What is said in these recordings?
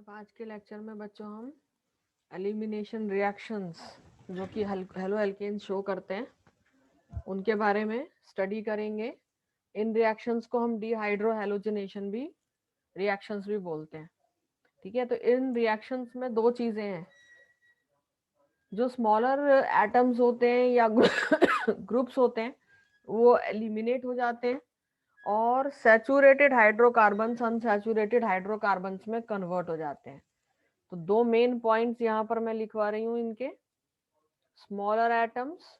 अब आज के लेक्चर में बच्चों हम एलिमिनेशन रिएक्शंस जो कि हेलो एल्केन शो करते हैं उनके बारे में स्टडी करेंगे। इन रिएक्शंस को हम डिहाइड्रो हैलोजनेशन भी रिएक्शंस भी बोलते हैं। ठीक है, तो इन रिएक्शंस में दो चीजें हैं, जो स्मॉलर एटम्स होते हैं या ग्रुप्स होते हैं वो एलिमिनेट हो जाते हैं और सैचुरेटेड हाइड्रोकार्बन्स अनसैचुरेटेड हाइड्रोकार्बन्स में कन्वर्ट हो जाते हैं। तो दो मेन पॉइंट्स यहाँ पर मैं लिखवा रही हूँ इनके, स्मॉलर एटम्स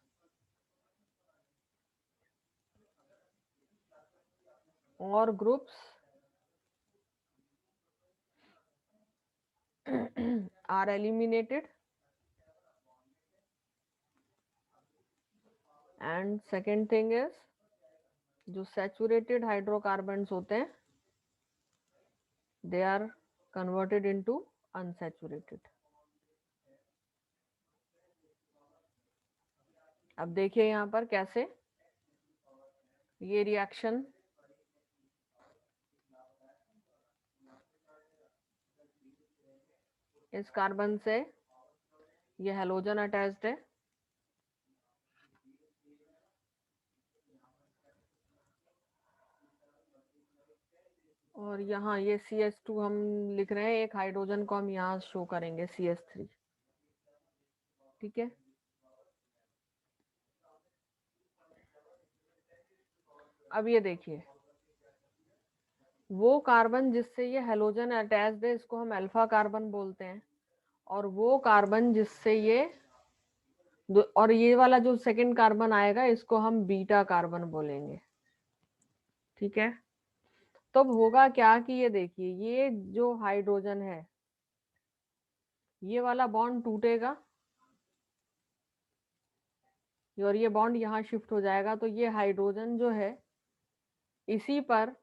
और groups are eliminated and second thing is जो सैचुरेटेड हाइड्रोकार्बन्स होते हैं they are converted into unsaturated। अब देखिए यहाँ पर कैसे ये रिएक्शन इस कार्बन से ये हेलोजन अटैच्ड है और यहाँ ये CH2 हम लिख रहे हैं, एक हाइड्रोजन को हम यहाँ शो करेंगे CH3। ठीक है, अब ये देखिए वो कार्बन जिससे ये हेलोजन अटैच्ड है इसको हम अल्फा कार्बन बोलते हैं और वो कार्बन जिससे ये और ये वाला जो सेकंड कार्बन आएगा इसको हम बीटा कार्बन बोलेंगे। ठीक है, तब होगा क्या कि ये देखिए ये जो हाइड्रोजन है ये वाला बॉन्ड टूटेगा और ये बॉन्ड यहाँ शिफ्ट हो जाएगा, तो ये हाइड्रोजन जो है इसी पर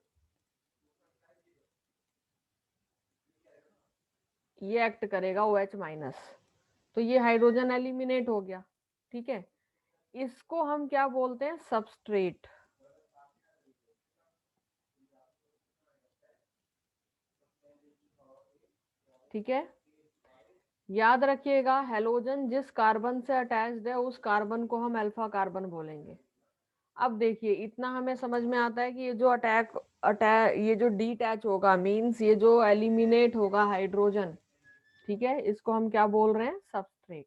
ये एक्ट करेगा OH माइनस, तो ये हाइड्रोजन एलिमिनेट हो गया। ठीक है, इसको हम क्या बोलते हैं, सबस्ट्रेट। ठीक है, याद रखिएगा हेलोजन जिस कार्बन से अटैच्ड है उस कार्बन को हम अल्फा कार्बन बोलेंगे। अब देखिए इतना हमें समझ में आता है कि ये जो ये जो डीटैच होगा मींस ये जो एलिमिनेट होगा हाइड्रोजन, ठीक है, इसको हम क्या बोल रहे हैं, सबस्ट्रेट।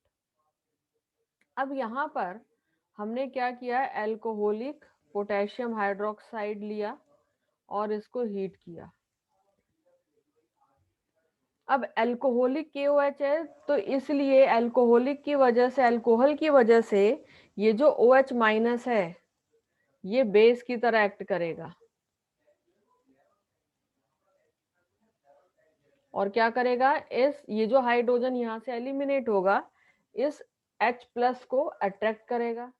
अब यहाँ पर हमने क्या किया, एल्कोहलिक पोटेशियम हाइड्रोक्साइड लिया और इसको हीट किया। अब एल्कोहलिक KOH है तो इसलिए एल्कोहलिक की वजह से, अल्कोहल की वजह से ये जो OH माइनस है ये बेस की तरह एक्ट करेगा और क्या करेगा, इस ये जो हाइड्रोजन यहाँ से एलिमिनेट होगा इस H प्लस को अट्रैक्ट करेगा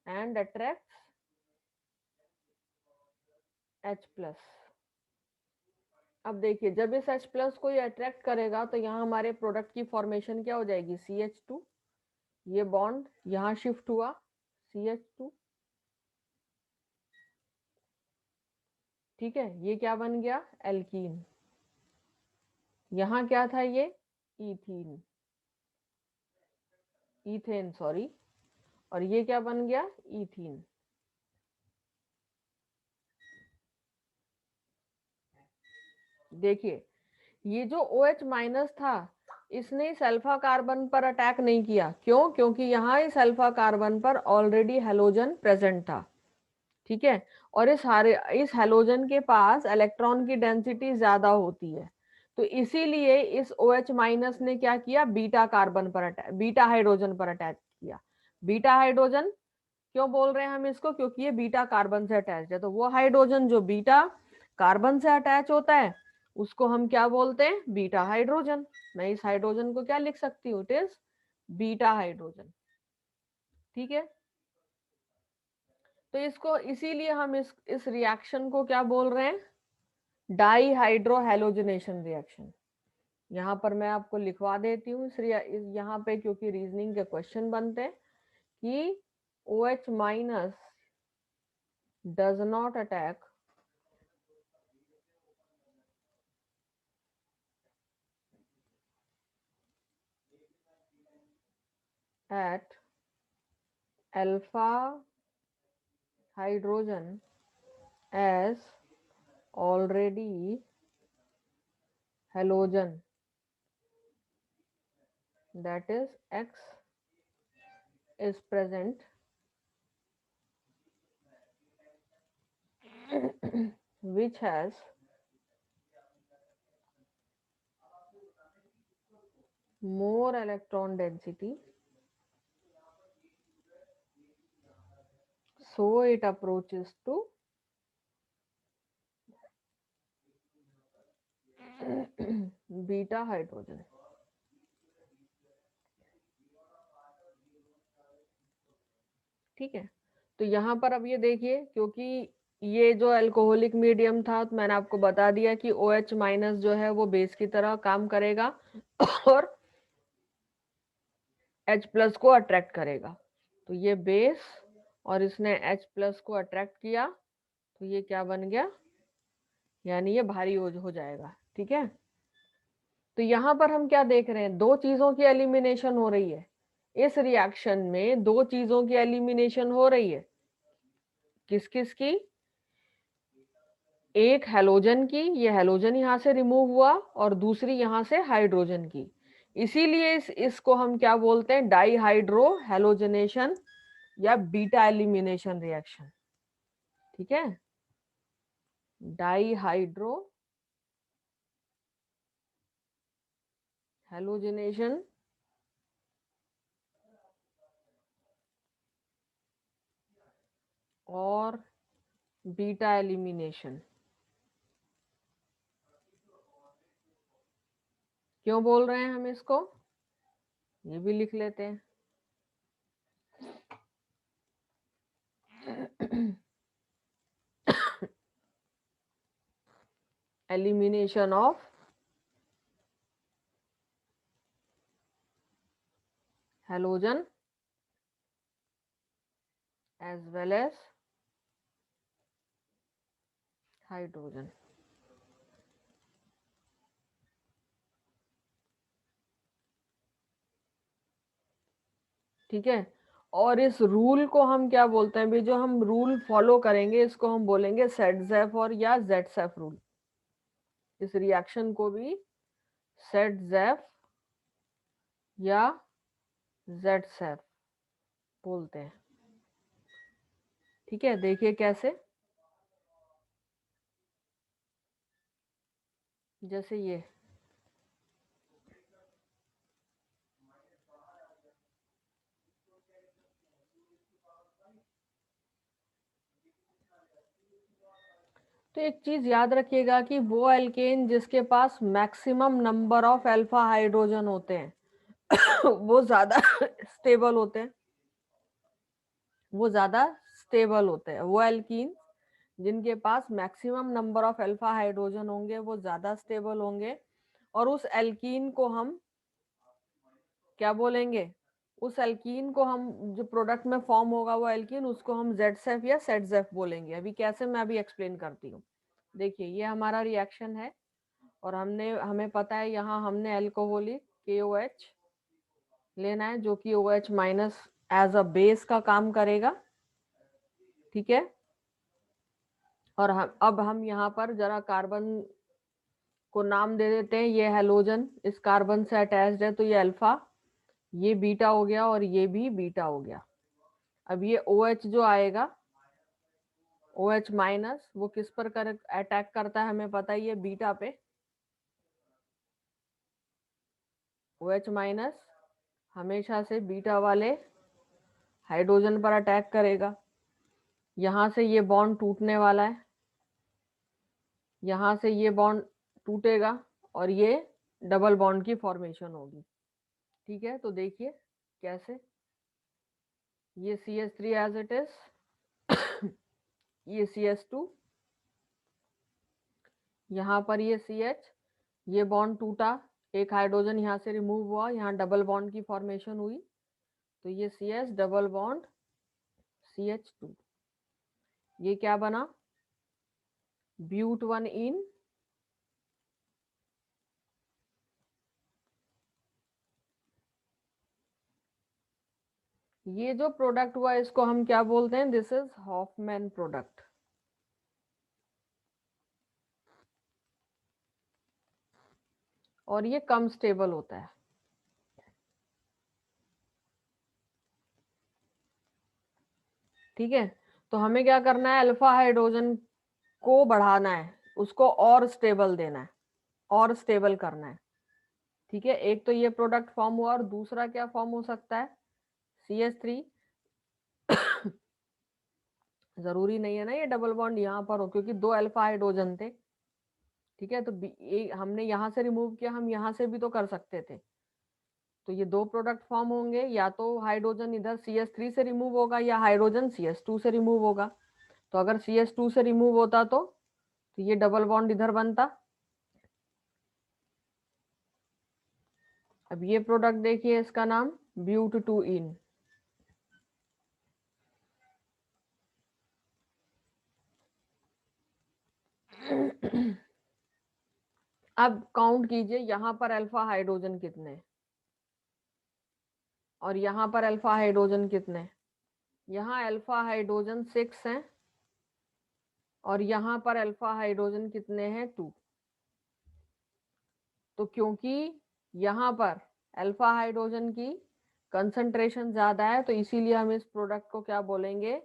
एंड अट्रैक्ट H प्लस। अब देखिए जब इस H प्लस को ये अट्रैक्ट करेगा तो यहाँ हमारे प्रोडक्ट की फॉर्मेशन क्या हो जाएगी, CH2, ये बॉन्ड यहाँ शिफ्ट हुआ CH2। ठीक है, ये क्या बन गया, एल्कीन। यहाँ क्या था, ये इथीन, इथेन सॉरी, और ये क्या बन गया, इथीन। देखिए ये जो OH माइनस था इसने इस अल्फा कार्बन पर अटैक नहीं किया, क्यों, क्योंकि यहाँ इस अल्फा कार्बन पर ऑलरेडी हेलोजन प्रेजेंट था। ठीक है, और इस हेलोजन के पास इलेक्ट्रॉन की डेंसिटी ज्यादा होती है, तो इसीलिए इस OH माइनस ने क्या किया, बीटा कार्बन पर बीटा हाइड्रोजन पर अटैच किया। बीटा हाइड्रोजन क्यों बोल रहे हैं हम इसको, क्योंकि ये बीटा कार्बन से अटैच है, तो वो हाइड्रोजन जो बीटा कार्बन से अटैच होता है उसको हम क्या बोलते हैं, बीटा हाइड्रोजन। मैं इस हाइड्रोजन को क्या लिख सकती हूँ, इट इज बीटा हाइड्रोजन। ठीक है, तो इसको इसीलिए हम इस रिएक्शन को क्या बोल रहे हैं, डाई हाइड्रो हैलोजनेशन रिएक्शन। यहाँ पर मैं आपको लिखवा देती हूँ यहाँ पे, क्योंकि रीजनिंग के क्वेश्चन बनते हैं कि OH minus does not at alpha hydrogen as already halogen, that is X is present which has more electron density, so it approaches to beta hydrogen. ठीक है, तो यहाँ पर अब ये देखिए, क्योंकि ये जो अल्कोहलिक मीडियम था तो मैंने आपको बता दिया कि OH माइनस जो है वो बेस की तरह काम करेगा और H प्लस को अट्रैक्ट करेगा। तो ये बेस और इसने H प्लस को अट्रैक्ट किया, तो ये क्या बन गया, यानी ये भारी हो जाएगा। ठीक है, तो यहाँ पर हम क्या देख रहे हैं, दो चीजों की एलिमिनेशन हो रही है। इस रिएक्शन में दो चीजों की एलिमिनेशन हो रही है। किस किस की? एक हैलोजन की, ये हैलोजन यहाँ से रिमूव हुआ, और दूसरी यहाँ से हाइड्रोजन की। इसीलिए इसको हम क्या बोलते हैं, डाईहाइड्रो हैलोजनेशन या बीटा एलिमिनेशन रिएक्शन। ठीक है, डाईहाइड्रो हैलोजनेशन और बीटा एलिमिनेशन। क्यों बोल रहे हैं हम इसको, ये भी लिख लेते हैं। Elimination of halogen as well as hydrogen। ठीक है, और इस रूल को हम क्या बोलते हैं भी, जो हम रूल फॉलो करेंगे इसको हम बोलेंगे सेट-ज़ेफ और या जेड-सेफ रूल। इस रिएक्शन को भी सेट-ज़ेफ या जेड-सेफ बोलते हैं। ठीक है, देखिए कैसे, जैसे ये तो एक चीज याद रखिएगा कि वो एल्केन जिसके पास maximum number of alpha hydrogen होते हैं वो ज्यादा स्टेबल होते हैं, वो ज्यादा स्टेबल होते हैं। वो एल्कीन जिनके पास maximum number of alpha hydrogen होंगे वो ज्यादा स्टेबल होंगे, और उस एल्कीन को हम क्या बोलेंगे, उस एल्कीन को हम जो प्रोडक्ट में फॉर्म होगा वो एल्कीन, उसको हम जेड-सेफ या सेट-ज़ेफ बोलेंगे। अभी कैसे, मैं अभी एक्सप्लेन करती हूँ। देखिए ये हमारा रिएक्शन है और हमें पता है यहाँ हमने अल्कोहलिक KOH लेना है जो कि OH minus as a base का काम करेगा। ठीक है, और अब हम यहाँ पर जरा कार्बन को नाम दे देते हैं। ये हैलोजन इस कार्बन से अटैच्ड है, तो ये अल्फा, ये बीटा हो गया और ये भी बीटा हो गया। अब ये OH जो आएगा, OH माइनस, वो किस पर अटैक करता है हमें पता ही है, बीटा पे। OH माइनस हमेशा से बीटा वाले हाइड्रोजन पर अटैक करेगा। यहाँ से ये बॉन्ड टूटने वाला है, यहाँ से ये बॉन्ड टूटेगा और ये डबल बॉन्ड की फॉर्मेशन होगी। ठीक है, तो देखिए कैसे, ये CH3 एज इट इज, ये CH2, यहाँ पर ये CH, ये बॉन्ड टूटा, एक हाइड्रोजन यहाँ से रिमूव हुआ, यहाँ डबल बॉन्ड की फॉर्मेशन हुई, तो ये CH डबल बॉन्ड CH2, ये क्या बना, ब्यूट 1 इन ये जो प्रोडक्ट हुआ इसको हम क्या बोलते हैं? This is Hofmann product. और ये कम स्टेबल होता है। ठीक है, तो हमें क्या करना है? अल्फा हाइड्रोजन को बढ़ाना है, उसको और स्टेबल देना है, और स्टेबल करना है। ठीक है, एक तो ये प्रोडक्ट फॉर्म हुआ, और दूसरा क्या फॉर्म हो सकता है? CH3। जरूरी नहीं है ना ये डबल बॉन्ड यहाँ पर हो, क्योंकि दो अल्फा हाइड्रोजन थे। ठीक है, तो हमने यहाँ से रिमूव किया, हम यहाँ से भी तो कर सकते थे। तो ये दो प्रोडक्ट फॉर्म होंगे, या तो हाइड्रोजन इधर CH3 से रिमूव होगा, या हाइड्रोजन CH2 से रिमूव होगा। तो अगर CH2 से रिमूव होता तो ये डबल बॉन्ड इधर बनता। अब ये प्रोडक्ट देखिए, इसका नाम ब्यूट2इन। अब काउंट कीजिए, यहाँ पर अल्फा हाइड्रोजन कितने, और यहाँ पर अल्फा हाइड्रोजन कितने? यहाँ अल्फा हाइड्रोजन 6 हैं, और यहाँ पर अल्फा हाइड्रोजन कितने हैं? 2। तो क्योंकि यहाँ पर अल्फा हाइड्रोजन की कंसंट्रेशन ज्यादा है, तो इसीलिए हम इस प्रोडक्ट को क्या बोलेंगे?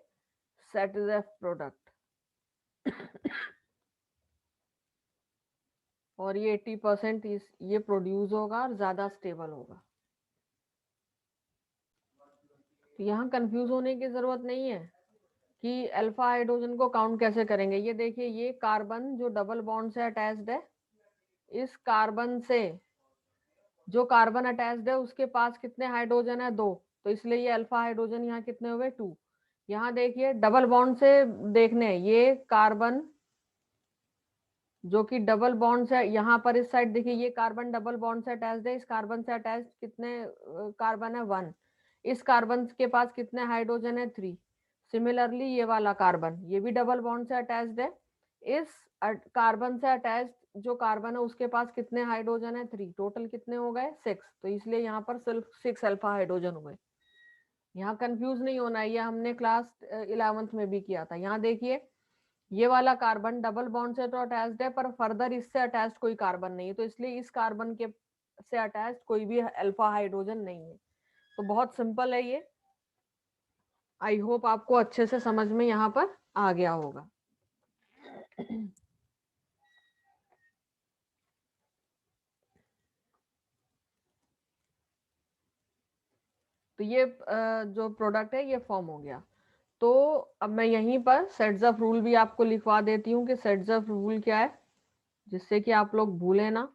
सेटजेफ प्रोडक्ट। और ये 80% ये प्रोड्यूस होगा और ज्यादा स्टेबल होगा। तो यहाँ कंफ्यूज होने की जरूरत नहीं है कि अल्फा हाइड्रोजन को काउंट कैसे करेंगे। ये देखिए, ये कार्बन जो डबल बॉन्ड से अटैच्ड है, इस कार्बन से जो कार्बन अटैच्ड है उसके पास कितने हाइड्रोजन है? 2। तो इसलिए ये अल्फा हाइड्रोजन यहाँ कितने हुए? 2। यहाँ देखिए डबल बॉन्ड से देखने, ये कार्बन जो कि डबल बॉन्ड से यहाँ पर इस साइड देखिए, ये कार्बन डबल बॉन्ड से अटैच्ड है, इस कार्बन से अटैच्ड कितने कार्बन है? 1। इस कार्बन के पास कितने हाइड्रोजन है? 3। सिमिलरली ये वाला कार्बन, ये भी डबल बॉन्ड से अटैच्ड है, इस कार्बन से अटैच्ड जो कार्बन है उसके पास कितने हाइड्रोजन है? 3। टोटल कितने हो गए? 6। तो इसलिए यहाँ पर सिर्फ 6 अल्फा हाइड्रोजन हुए। यहाँ कंफ्यूज नहीं होना है, ये हमने क्लास 11th में भी किया था। यहाँ देखिए, ये वाला कार्बन डबल बॉन्ड से तो अटैच्ड है, पर फर्दर इससे अटैच्ड कोई कार्बन नहीं है, तो इसलिए इस कार्बन के से अटैच्ड कोई भी अल्फा हाइड्रोजन नहीं है। तो बहुत सिंपल है ये। आई होप आपको अच्छे से समझ में यहाँ पर आ गया होगा। तो ये जो प्रोडक्ट है ये फॉर्म हो गया। तो अब मैं यहीं पर सेट्स ऑफ रूल भी आपको लिखवा देती हूँ कि सेट्स ऑफ रूल क्या है, जिससे कि आप लोग भूले ना।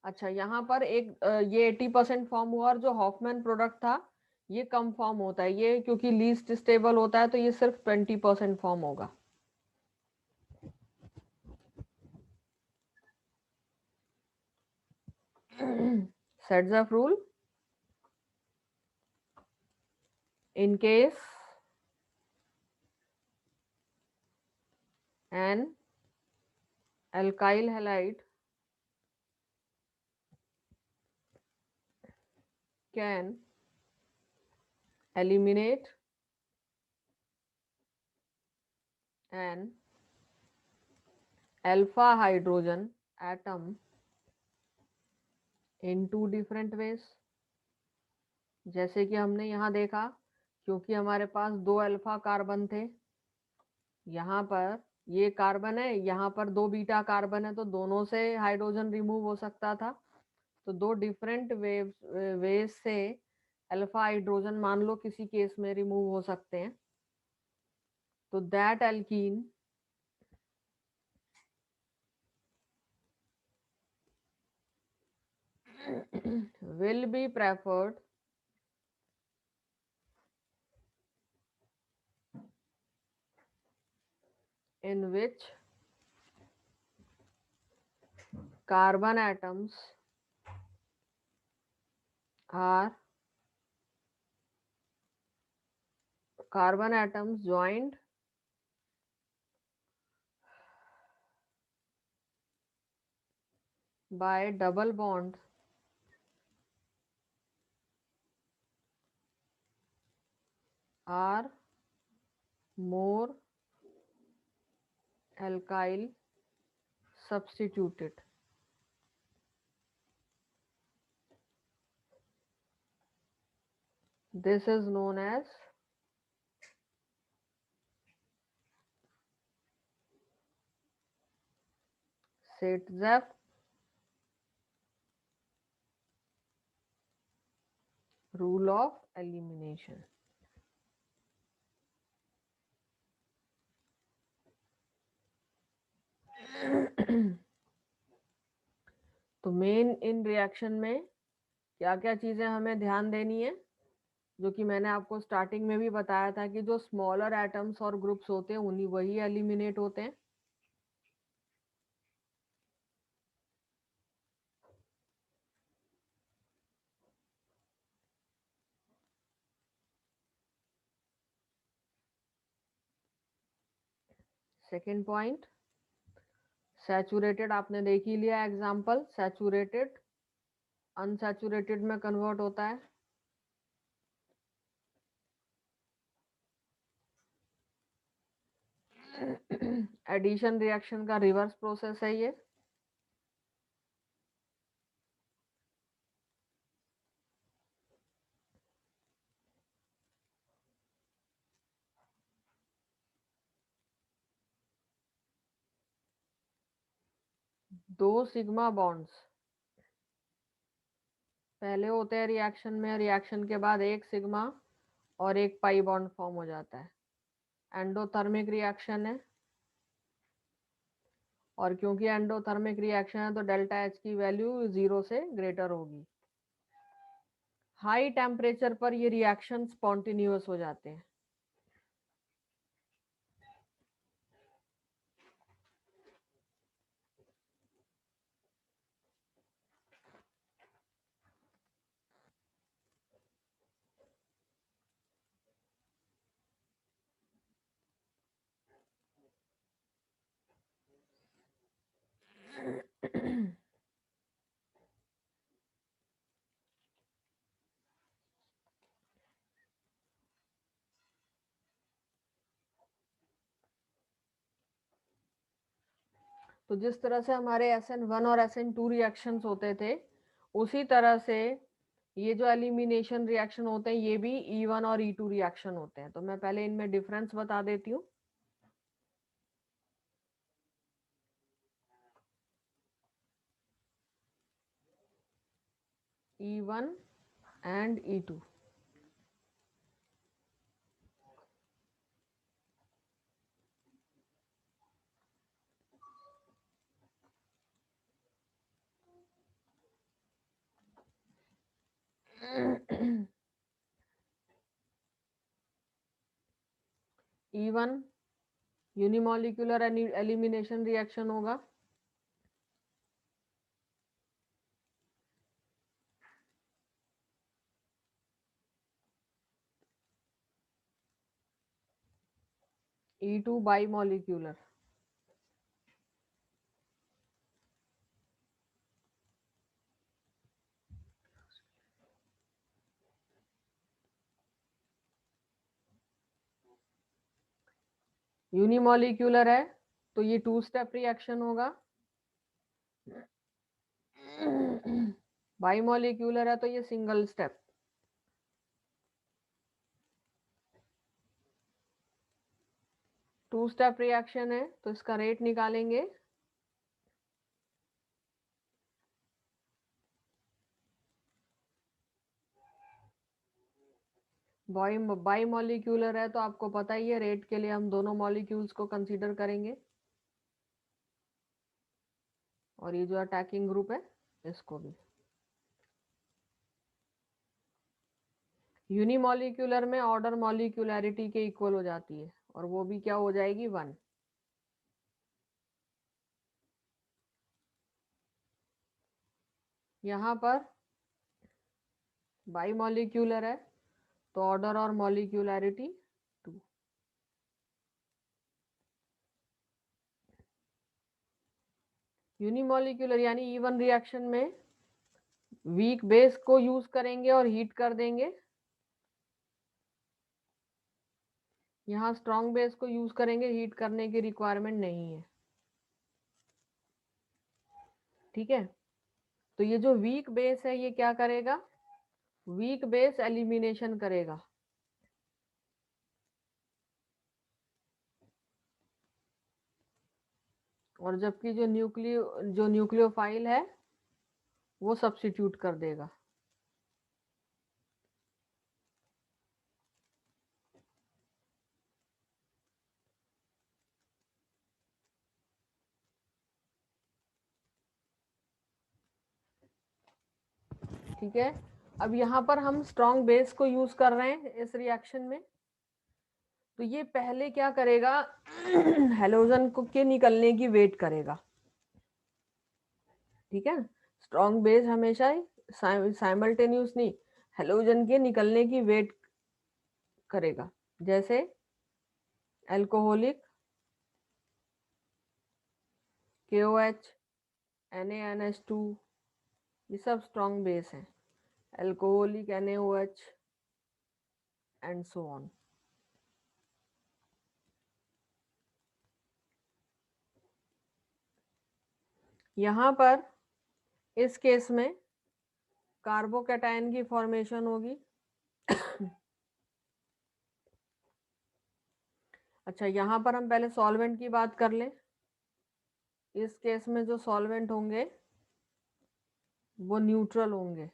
अच्छा, यहाँ पर एक ये 80% फॉर्म हुआ, और जो हॉफमैन प्रोडक्ट था ये कम फॉर्म होता है, ये क्योंकि लीस्ट स्टेबल होता है, तो ये सिर्फ 20% फॉर्म होगा। Sets of rule: in case an alkyl halide can eliminate an alpha hydrogen atom in two different ways। जैसे कि हमने यहाँ देखा, क्योंकि हमारे पास दो अल्फा कार्बन थे, यहाँ पर ये कार्बन है, यहाँ पर दो बीटा कार्बन है, तो दोनों से हाइड्रोजन रिमूव हो सकता था। तो दो डिफरेंट वेज से अल्फा हाइड्रोजन मान लो किसी केस में रिमूव हो सकते हैं। तो that alkene will be preferred in which carbon atoms are joined by double bonds are more alkyl substituted. This is known as Saitsev rule of elimination. तो main इन reaction में क्या क्या चीजें हमें ध्यान देनी है, जो कि मैंने आपको स्टार्टिंग में भी बताया था कि जो स्मॉलर एटम्स और ग्रुप्स होते हैं उन्हीं वही एलिमिनेट होते हैं। सेकेंड पॉइंट, सैचुरेटेड आपने देख ही लिया एग्जांपल, सैचुरेटेड अनसैचुरेटेड में कन्वर्ट होता है। एडिशन रिएक्शन का रिवर्स प्रोसेस है ये। दो सिग्मा बॉन्ड्स पहले होते हैं रिएक्शन में, रिएक्शन के बाद एक सिग्मा और एक पाई बॉन्ड फॉर्म हो जाता है। एंडोथर्मिक रिएक्शन है, और क्योंकि एंडोथर्मिक रिएक्शन है तो डेल्टा एच की वैल्यू 0 से ग्रेटर होगी। हाई टेम्परेचर पर ये रिएक्शन स्पॉन्टेनियस हो जाते हैं। तो जिस तरह से हमारे SN1 और SN2 रिएक्शंस होते थे, उसी तरह से ये जो एलिमिनेशन रिएक्शन होते हैं ये भी E1 और E2 रिएक्शन होते हैं। तो मैं पहले इनमें डिफरेंस बता देती हूँ। E1 and E2। E1 unimolecular elimination reaction होगा। E2 बाइमॉलिक्यूलर। यूनिमॉलिक्यूलर है तो ये 2 स्टेप रिएक्शन होगा। बाइमॉलिक्यूलर है तो ये single step. Two step reaction है तो इसका रेट निकालेंगे। बाइमॉलिक्यूलर है तो आपको पता ही है रेट के लिए हम दोनों मॉलिक्यूल्स को कंसीडर करेंगे, और ये जो अटैकिंग ग्रुप है इसको भी। यूनिमॉलिक्यूलर में ऑर्डर मॉलिक्यूलैरिटी के इक्वल हो जाती है, और वो भी क्या हो जाएगी 1। यहाँ पर बाइमॉलिक्यूलर है तो ऑर्डर और मॉलिक्यूलैरिटी 2। यूनिमॉलिक्यूलर यानी E1 रिएक्शन में वीक बेस को यूज करेंगे और हीट कर देंगे, यहाँ स्ट्रॉन्ग बेस को यूज करेंगे, हीट करने की रिक्वायरमेंट नहीं है, ठीक है। तो ये जो वीक बेस है ये क्या करेगा, वीक बेस एलिमिनेशन करेगा, और जबकि जो न्यूक्लियोफाइल है वो सब्स्टिट्यूट कर देगा। ठीक है, अब यहाँ पर हम स्ट्रॉन्ग बेस को यूज कर रहे हैं इस रिएक्शन में। तो ये पहले क्या करेगा, हेलोजन को के निकलने की वेट करेगा, ठीक है। स्ट्रॉन्ग बेस हमेशा साइमल्टेनियसली हेलोजन के निकलने की वेट करेगा, जैसे एल्कोहलिक KOH NaNH2, ये सब स्ट्रॉन्ग बेस हैं, alcoholic NaOH and so on. यहाँ पर इस केस में कार्बोकैटायन की फॉर्मेशन होगी। अच्छा, यहाँ पर हम पहले सॉल्वेंट की बात कर लें। इस केस में जो सॉल्वेंट होंगे वो न्यूट्रल होंगे,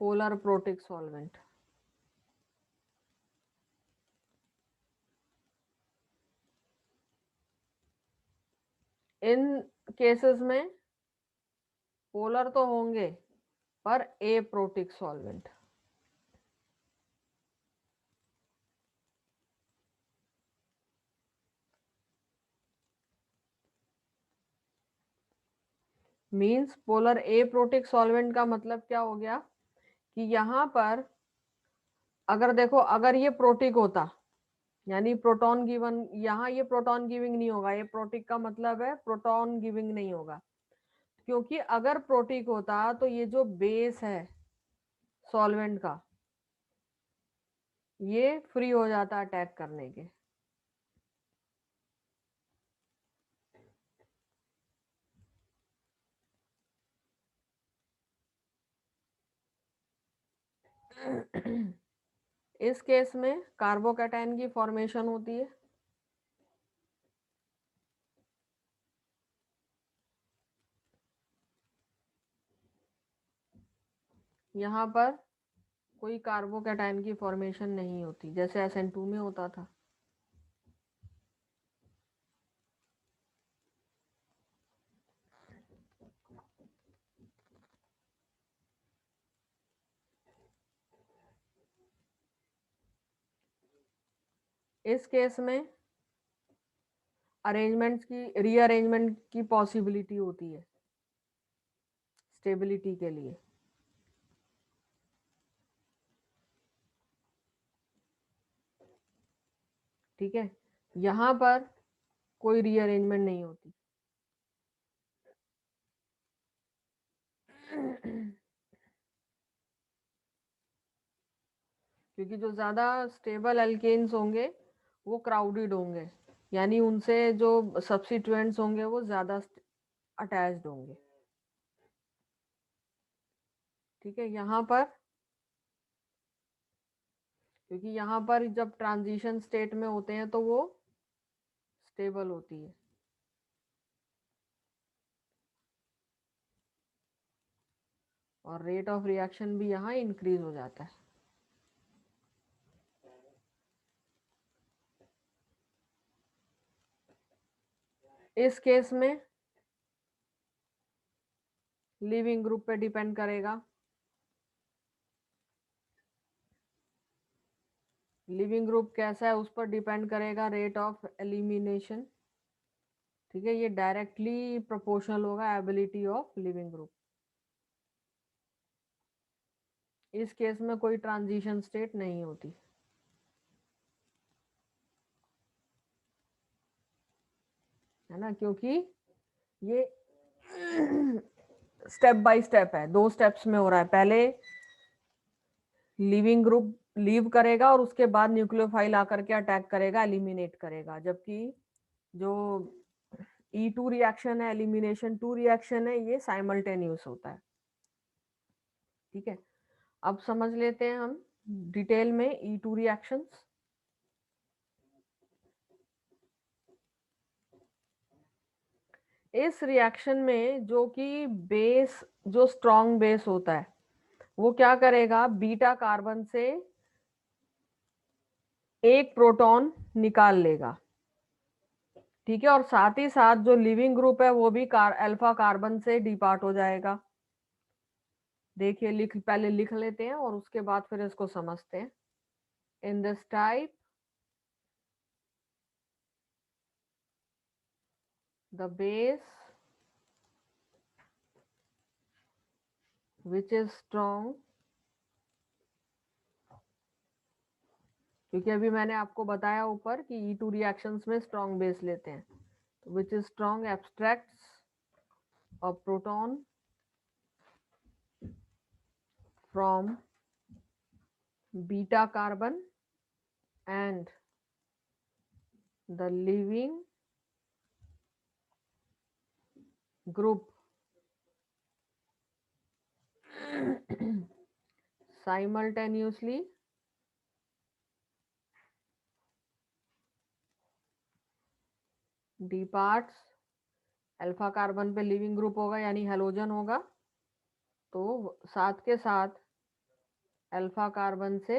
पोलर प्रोटिक सॉल्वेंट। इन केसेस में पोलर तो होंगे पर aprotic solvent. Means polar aprotic solvent का मतलब क्या हो गया कि यहाँ पर अगर देखो, अगर ये प्रोटिक होता यानी प्रोटॉन गिवन, यहाँ ये प्रोटॉन गिविंग नहीं होगा, ये प्रोटिक का मतलब है प्रोटॉन गिविंग नहीं होगा, क्योंकि अगर प्रोटिक होता तो ये जो बेस है सॉल्वेंट का ये फ्री हो जाता अटैक करने के। इस केस में कार्बोकैटायन की फॉर्मेशन होती है, यहाँ पर कोई कार्बोकैटायन की फॉर्मेशन नहीं होती, जैसे SN2 में होता था। इस केस में अरेंजमेंट्स की रीअरेंजमेंट की पॉसिबिलिटी होती है स्टेबिलिटी के लिए, ठीक है। यहाँ पर कोई रीअरेंजमेंट नहीं होती। क्योंकि जो ज्यादा स्टेबल एल्केन्स होंगे वो क्राउडेड होंगे, यानी उनसे जो सब्स्टिट्यूएंट्स होंगे वो ज्यादा अटैच्ड होंगे, ठीक है। यहाँ पर क्योंकि यहाँ पर जब ट्रांजिशन स्टेट में होते हैं तो वो स्टेबल होती है, और रेट ऑफ रिएक्शन भी यहाँ इंक्रीज हो जाता है। इस केस में लिविंग ग्रुप पे डिपेंड करेगा, लिविंग ग्रुप कैसा है उस पर डिपेंड करेगा रेट ऑफ एलिमिनेशन, ठीक है। ये डायरेक्टली प्रोपोर्शनल होगा एबिलिटी ऑफ लिविंग ग्रुप। इस केस में कोई ट्रांजिशन स्टेट नहीं होती, है ना, क्योंकि ये स्टेप बाय स्टेप है, 2 स्टेप्स में हो रहा है। पहले लिविंग ग्रुप लीव करेगा और उसके बाद न्यूक्लियोफाइल आकर के अटैक करेगा, एलिमिनेट करेगा। जबकि जो E2 रिएक्शन है, एलिमिनेशन 2 रिएक्शन है, ये साइमल्टेनियस होता है। ठीक है, अब समझ लेते हैं हम डिटेल में E2 रिएक्शंस। इस रिएक्शन में जो कि बेस, जो स्ट्रॉन्ग बेस होता है, वो क्या करेगा, बीटा कार्बन से एक प्रोटॉन निकाल लेगा। ठीक है, और साथ ही साथ जो लिविंग ग्रुप है वो भी अल्फा कार्बन से डिपार्ट हो जाएगा। देखिए, पहले लिख लेते हैं और उसके बाद फिर इसको समझते हैं। In this type the base which is strong, क्योंकि अभी मैंने आपको बताया ऊपर कि E2 रिएक्शंस में स्ट्रॉन्ग बेस लेते हैं, तो which is strong abstracts a proton from beta carbon and the living group simultaneously departs। Alpha carbon पे लिविंग ग्रुप होगा यानी हेलोजन होगा, तो साथ के साथ अल्फा कार्बन से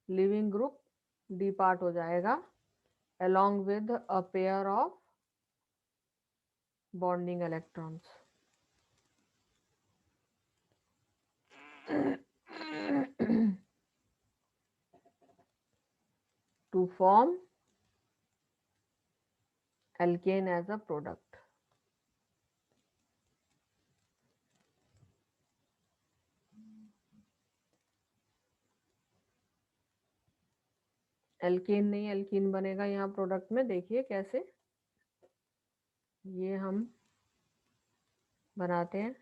लिविंग ग्रुप डिपार्ट हो जाएगा along with a pair of bonding electrons to form alkane as a product। Alkane नहीं, एल्कीन बनेगा यहाँ प्रोडक्ट में। देखिए कैसे ये हम बनाते हैं।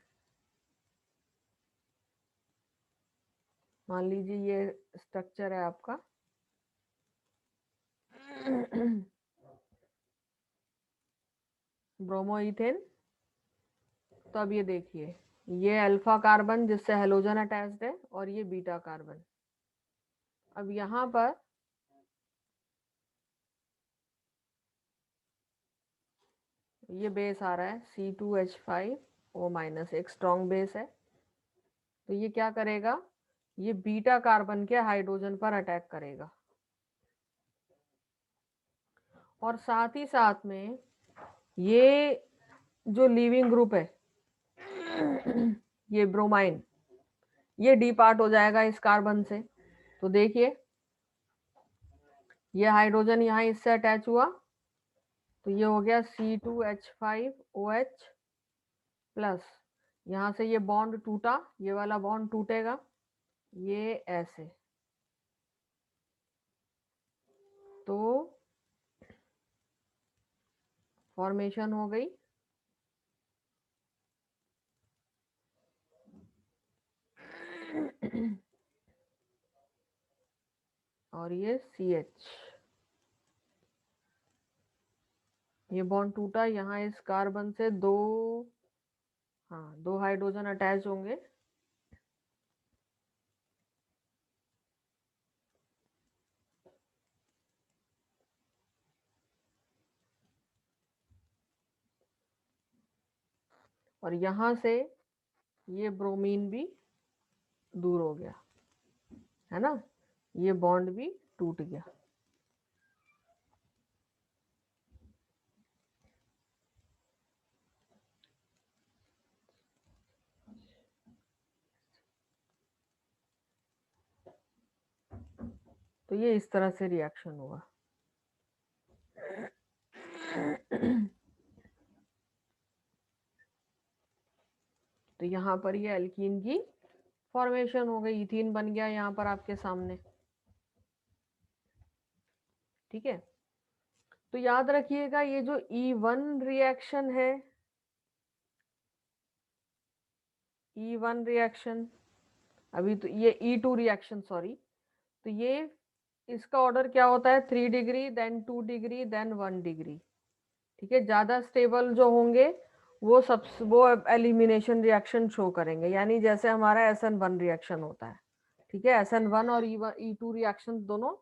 मान लीजिए ये स्ट्रक्चर है आपका ब्रोमोइथेन। तो अब ये देखिए, ये अल्फा कार्बन जिससे हेलोजन अटैच्ड है और ये बीटा कार्बन। अब यहाँ पर ये बेस आ रहा है C2H5O-, एक स्ट्रॉन्ग बेस है। तो ये क्या करेगा, ये बीटा कार्बन के हाइड्रोजन पर अटैक करेगा और साथ ही साथ में ये जो लिविंग ग्रुप है ये ब्रोमाइन, ये डी पार्ट हो जाएगा इस कार्बन से। तो देखिए ये हाइड्रोजन यहाँ इससे अटैच हुआ, तो ये हो गया C2H5OH प्लस। यहाँ से ये बॉन्ड टूटा, ये वाला बॉन्ड टूटेगा, ये ऐसे। तो फॉर्मेशन हो गई और ये CH, ये बॉन्ड टूटा, यहाँ इस कार्बन से दो, हाँ, दो हाइड्रोजन अटैच होंगे और यहाँ से ये ब्रोमीन भी दूर हो गया, है ना, ये बॉन्ड भी टूट गया। तो ये इस तरह से रिएक्शन हुआ। तो यहाँ पर ये एल्कीन की फॉर्मेशन हो गई, इथीन बन गया यहाँ पर आपके सामने। ठीक है, तो याद रखिएगा ये जो E1 रिएक्शन है, E1 रिएक्शन, अभी तो ये E2 रिएक्शन, सॉरी, तो ये इसका ऑर्डर क्या होता है, 3 degree, then 2 degree, then 1 degree. ठीक है, ज्यादा स्टेबल जो होंगे वो एलिमिनेशन रिएक्शन शो करेंगे, यानी जैसे हमारा SN1 रिएक्शन होता है। ठीक है, SN1 और E2 रिएक्शन दोनों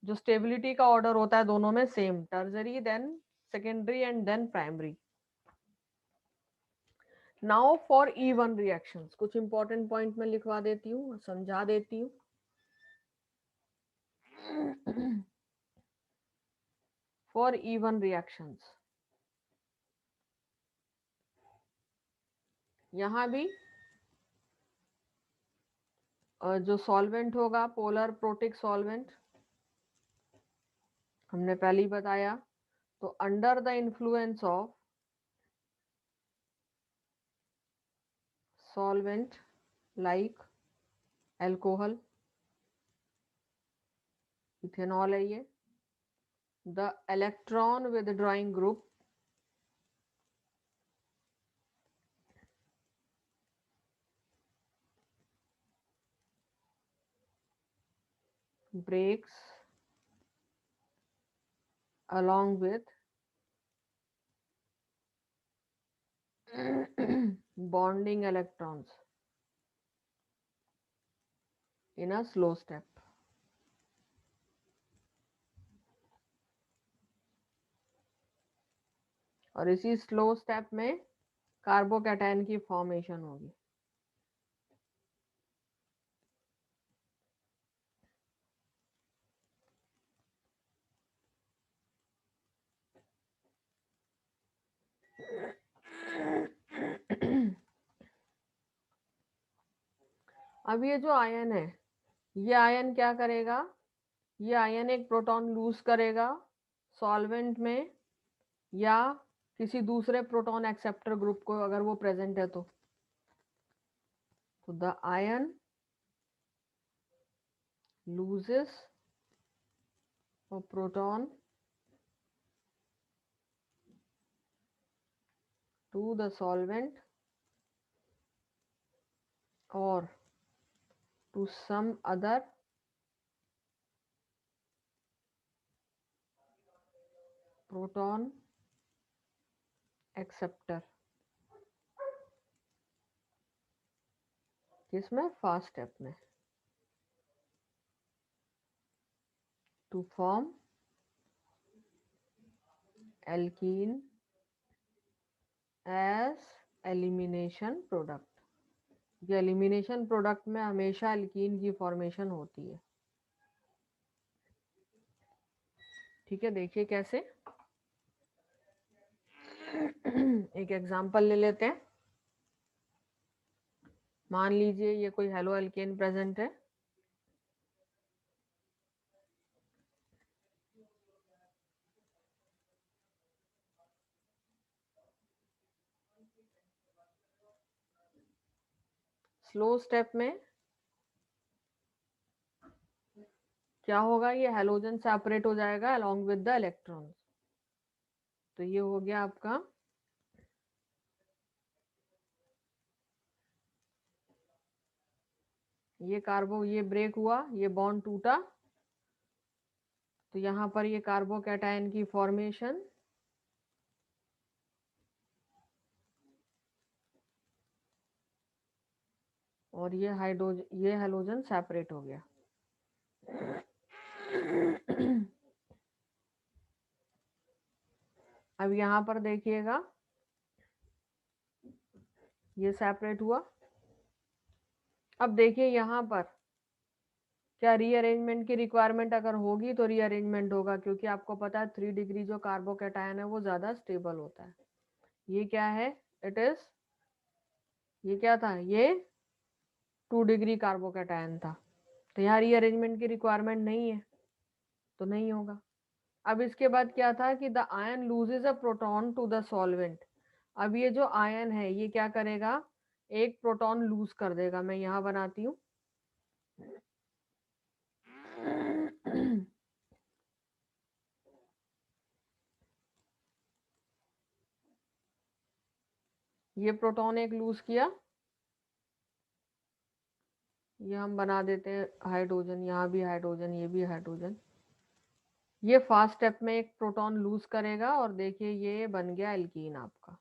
जो स्टेबिलिटी का ऑर्डर होता है दोनों में same, tertiary, then secondary and then primary. Now for E1 reactions, कुछ इंपॉर्टेंट पॉइंट में लिखवा देती हूँ, समझा देती हूँ। फॉर E1 रिएक्शंस, यहां भी जो सॉल्वेंट होगा पोलर प्रोटिक सॉल्वेंट, हमने पहले ही बताया। तो under the influence of solvent like alcohol, ethanol है ये, the electron withdrawing group breaks along with bonding electrons in a slow step। और इसी स्लो स्टेप में कार्बोकैटायन की फॉर्मेशन होगी। अब ये जो आयन है, ये आयन क्या करेगा, ये आयन एक प्रोटॉन लूज करेगा सॉल्वेंट में, या किसी दूसरे प्रोटॉन एक्सेप्टर ग्रुप को अगर वो प्रेजेंट है तो the ion loses a proton to the solvent or to some other proton acceptor, किसमें, फर्स्ट स्टेप में, to form alkene as elimination product। ये एलिमिनेशन प्रोडक्ट में हमेशा एल्कीन की फॉर्मेशन होती है। ठीक है, देखिए कैसे, एक एग्जांपल ले लेते हैं। मान लीजिए ये कोई हेलो एल्केन प्रेजेंट है, स्लो स्टेप में क्या होगा, ये हेलोजन सेपरेट हो जाएगा अलोंग विद द इलेक्ट्रॉन्स। तो ये हो गया आपका ये कार्बो, ये ब्रेक हुआ, ये बॉन्ड टूटा, तो यहाँ पर ये कार्बोकैटायन की फॉर्मेशन, और ये ये हेलोजन सेपरेट हो गया। अब यहाँ पर देखिएगा ये सेपरेट हुआ। अब देखिए यहाँ पर क्या रीअरेंजमेंट की रिक्वायरमेंट अगर होगी तो रीअरेंजमेंट होगा, क्योंकि आपको पता है 3 डिग्री जो कार्बोकैटायन है वो ज्यादा स्टेबल होता है। ये क्या है, इट इज, ये क्या था, ये 2 डिग्री कार्बोकैटायन था, तो यहाँ रीअरेंजमेंट की रिक्वायरमेंट नहीं है, तो नहीं होगा। अब इसके बाद क्या था कि the ion loses a proton to the solvent. अब ये जो आयन है ये क्या करेगा, एक प्रोटॉन लूज कर देगा। मैं यहाँ बनाती हूँ ये प्रोटॉन एक लूज किया, ये हम बना देते हैं हाइड्रोजन, यहाँ भी हाइड्रोजन, ये भी हाइड्रोजन। ये फर्स्ट स्टेप में एक प्रोटॉन लूज करेगा और देखिए ये बन गया एल्कीन आपका।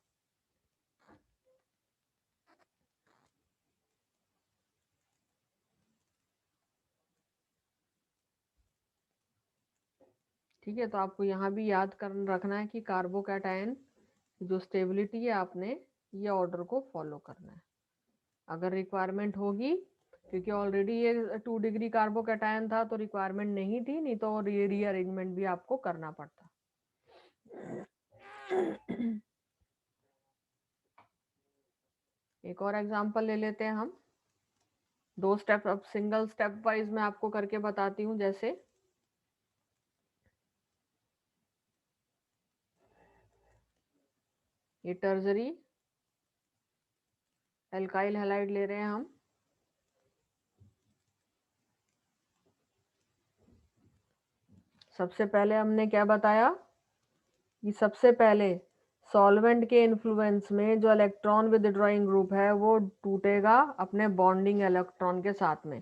ठीक है, तो आपको यहाँ भी याद कर रखना है कि कार्बोकैटायन जो स्टेबिलिटी है आपने ये ऑर्डर को फॉलो करना है अगर रिक्वायरमेंट होगी, क्योंकि ऑलरेडी ये 2 डिग्री कार्बोकैटायन था तो रिक्वायरमेंट नहीं थी, नहीं तो ये रीअरेंजमेंट भी आपको करना पड़ता। एक और एग्जांपल ले लेते हैं हम, 2 स्टेप, अब सिंगल स्टेप वाइज मैं आपको करके बताती हूँ। जैसे ये टर्जरी एल्काइल हैलाइड ले रहे हैं हम। सबसे पहले हमने क्या बताया कि सबसे पहले सॉल्वेंट के इन्फ्लुएंस में जो इलेक्ट्रॉन विदड्रॉइंग ग्रुप है वो टूटेगा अपने बॉन्डिंग इलेक्ट्रॉन के साथ में,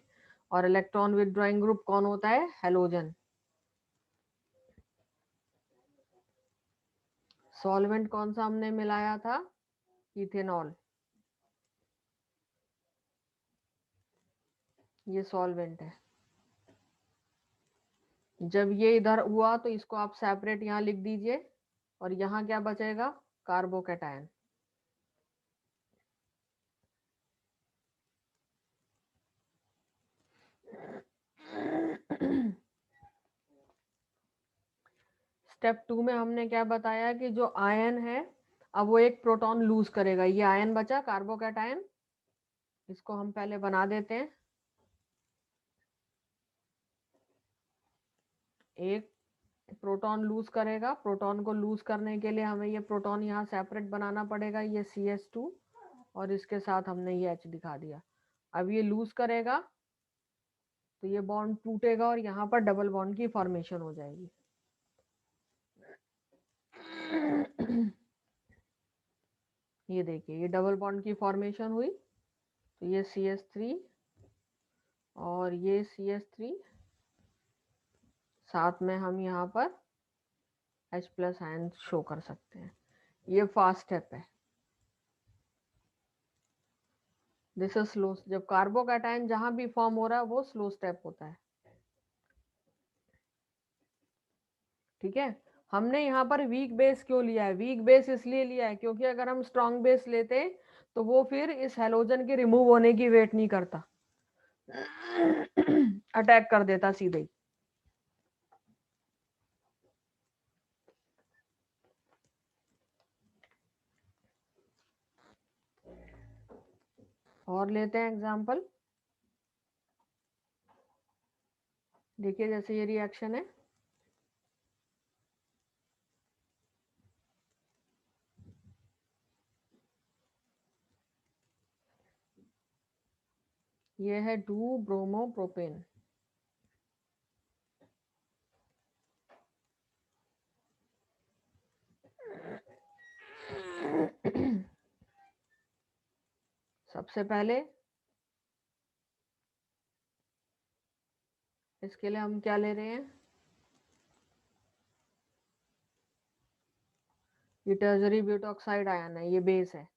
और इलेक्ट्रॉन विदड्रॉइंग ग्रुप कौन होता है? हैलोजन। सॉल्वेंट कौन सा हमने मिलाया था? इथेनॉल। ये सॉल्वेंट है। जब ये इधर हुआ तो इसको आप सेपरेट यहाँ लिख दीजिए, और यहाँ क्या बचेगा? कार्बोकैटायन। स्टेप 2 में हमने क्या बताया कि जो आयन है अब वो एक प्रोटॉन लूज करेगा। ये आयन बचा कार्बोकैटायन, इसको हम पहले बना देते हैं। एक प्रोटॉन लूज करेगा, प्रोटॉन को लूज करने के लिए हमें ये प्रोटॉन यहाँ सेपरेट बनाना पड़ेगा, ये CH2, और इसके साथ हमने ये H दिखा दिया। अब ये लूज करेगा तो ये बॉन्ड टूटेगा और यहाँ पर डबल बॉन्ड की फॉर्मेशन हो जाएगी। ये देखिए ये डबल बॉन्ड की फॉर्मेशन हुई, तो ये CH3 और ये CH3, साथ में हम यहाँ पर H+ आयन शो कर सकते हैं। ये फास्ट स्टेप है। This is slow. जब कार्बोकैटायन जहां भी फॉर्म हो रहा है वो स्लो स्टेप होता है। ठीक है, हमने यहाँ पर वीक बेस क्यों लिया है? वीक बेस इसलिए लिया है क्योंकि अगर हम स्ट्रॉन्ग बेस लेते तो वो फिर इस हैलोजन के रिमूव होने की वेट नहीं करता, अटैक कर देता सीधे ही। और लेते हैं एग्जांपल। देखिए जैसे ये रिएक्शन है, ये है 2 ब्रोमो प्रोपेन। सबसे पहले इसके लिए हम क्या ले रहे हैं? ये टर्जरी ब्यूटॉक्साइड आयन है, ये बेस है।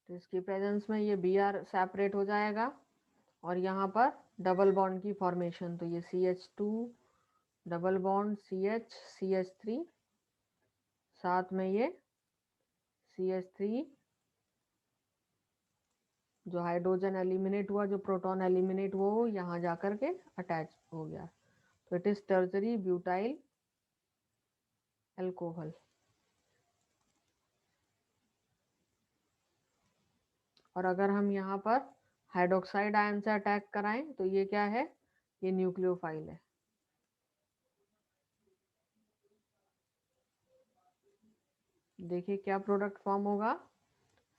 तो इसकी प्रेजेंस में ये Br सेपरेट हो जाएगा और यहाँ पर डबल बॉन्ड की फॉर्मेशन, तो ये CH2 double bond CH CH3, साथ में ये CH3, जो हाइड्रोजन एलिमिनेट हुआ, जो प्रोटॉन एलिमिनेट हुआ वो यहाँ जाकर के अटैच हो गया, तो इट इज टर्जरी ब्यूटाइल अल्कोहल। और अगर हम यहाँ पर हाइड्रोक्साइड आयन से अटैक कराएं तो ये क्या है? ये न्यूक्लियोफाइल है। देखिए क्या प्रोडक्ट फॉर्म होगा?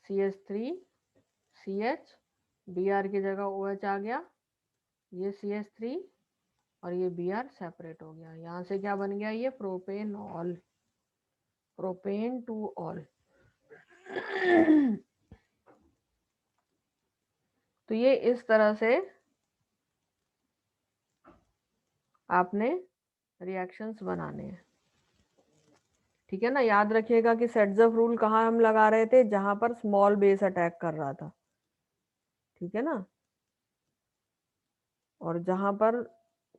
CH3 CH, Br की जगह OH आ गया, ये CH3 और ये Br सेपरेट हो गया। यहाँ से क्या बन गया, ये प्रोपेनॉल, प्रोपेन टू ऑल। तो ये इस तरह से आपने रिएक्शंस बनाने हैं, ठीक है ना। याद रखिएगा कि सेट्ज़अप रूल कहाँ हम लगा रहे थे, जहां पर स्मॉल बेस अटैक कर रहा था, ठीक है ना। और जहां पर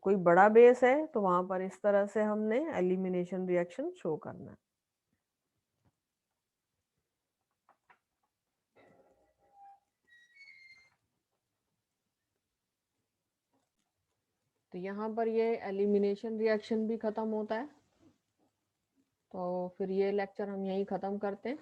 कोई बड़ा बेस है तो वहां पर इस तरह से हमने एलिमिनेशन रिएक्शन शो करना है। तो यहाँ पर ये एलिमिनेशन रिएक्शन भी खत्म होता है। तो फिर ये लेक्चर हम यहीं ख़त्म करते हैं।